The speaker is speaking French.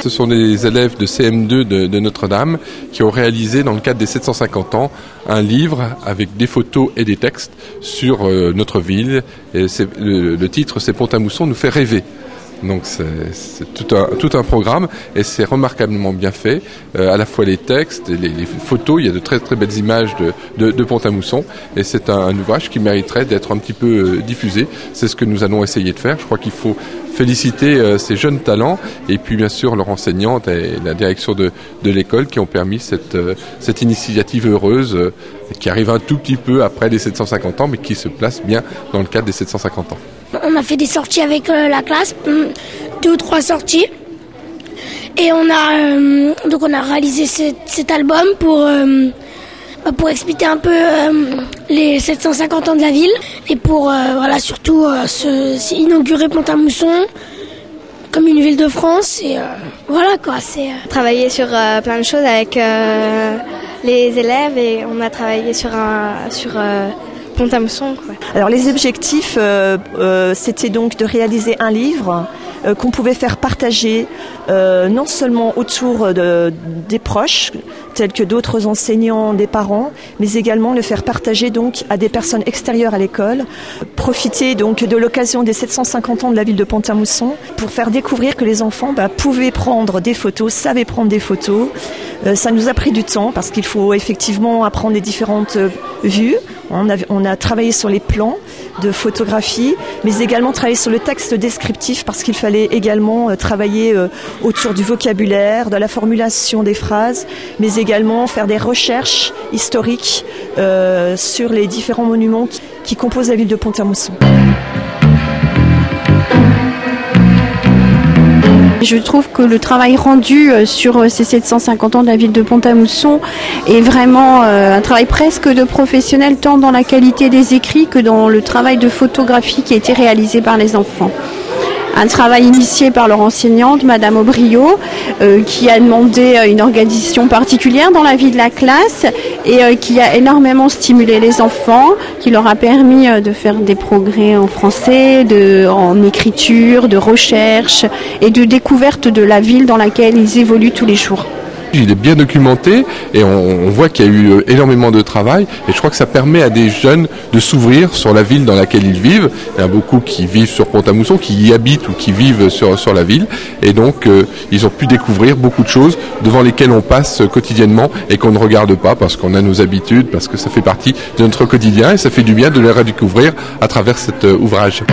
Ce sont les élèves de CM2 de Notre-Dame qui ont réalisé, dans le cadre des 750 ans, un livre avec des photos et des textes sur notre ville. Et le titre, c'est Pont-à-Mousson nous fait rêver. Donc c'est tout un programme et c'est remarquablement bien fait. À la fois les textes et les photos, il y a de très très belles images de Pont-à-Mousson et c'est un ouvrage qui mériterait d'être un petit peu diffusé. C'est ce que nous allons essayer de faire. Je crois qu'il faut féliciter ces jeunes talents et puis bien sûr leur enseignante et la direction de l'école qui ont permis cette initiative heureuse qui arrive un tout petit peu après les 750 ans mais qui se place bien dans le cadre des 750 ans. On a fait des sorties avec la classe, 2 ou 3 sorties. Et on a réalisé cet album pour expliquer un peu les 750 ans de la ville. Et pour surtout inaugurer Pont-à-Mousson comme une ville de France. Et voilà quoi. Travailler sur plein de choses avec les élèves et on a travaillé sur Pont-à-Mousson, quoi. Alors les objectifs, c'était donc de réaliser un livre qu'on pouvait faire partager non seulement autour des proches, tels que d'autres enseignants, des parents, mais également le faire partager donc à des personnes extérieures à l'école. Profiter donc de l'occasion des 750 ans de la ville de Pont-à-Mousson pour faire découvrir que les enfants pouvaient prendre des photos, savaient prendre des photos. Ça nous a pris du temps parce qu'il faut effectivement apprendre les différentes vues. On a travaillé sur les plans de photographie, mais également travaillé sur le texte descriptif parce qu'il fallait également travailler autour du vocabulaire, de la formulation des phrases, mais également faire des recherches historiques sur les différents monuments qui composent la ville de Pont-à-Mousson. Je trouve que le travail rendu sur ces 750 ans de la ville de Pont-à-Mousson est vraiment un travail presque de professionnel, tant dans la qualité des écrits que dans le travail de photographie qui a été réalisé par les enfants. Un travail initié par leur enseignante, Madame Aubriot, qui a demandé une organisation particulière dans la vie de la classe et qui a énormément stimulé les enfants, qui leur a permis de faire des progrès en français, en écriture, de recherche et de découverte de la ville dans laquelle ils évoluent tous les jours. Il est bien documenté et on voit qu'il y a eu énormément de travail et je crois que ça permet à des jeunes de s'ouvrir sur la ville dans laquelle ils vivent. Il y a beaucoup qui vivent sur Pont-à-Mousson, qui y habitent ou qui vivent sur la ville et donc ils ont pu découvrir beaucoup de choses devant lesquelles on passe quotidiennement et qu'on ne regarde pas parce qu'on a nos habitudes, parce que ça fait partie de notre quotidien et ça fait du bien de les redécouvrir à travers cet ouvrage.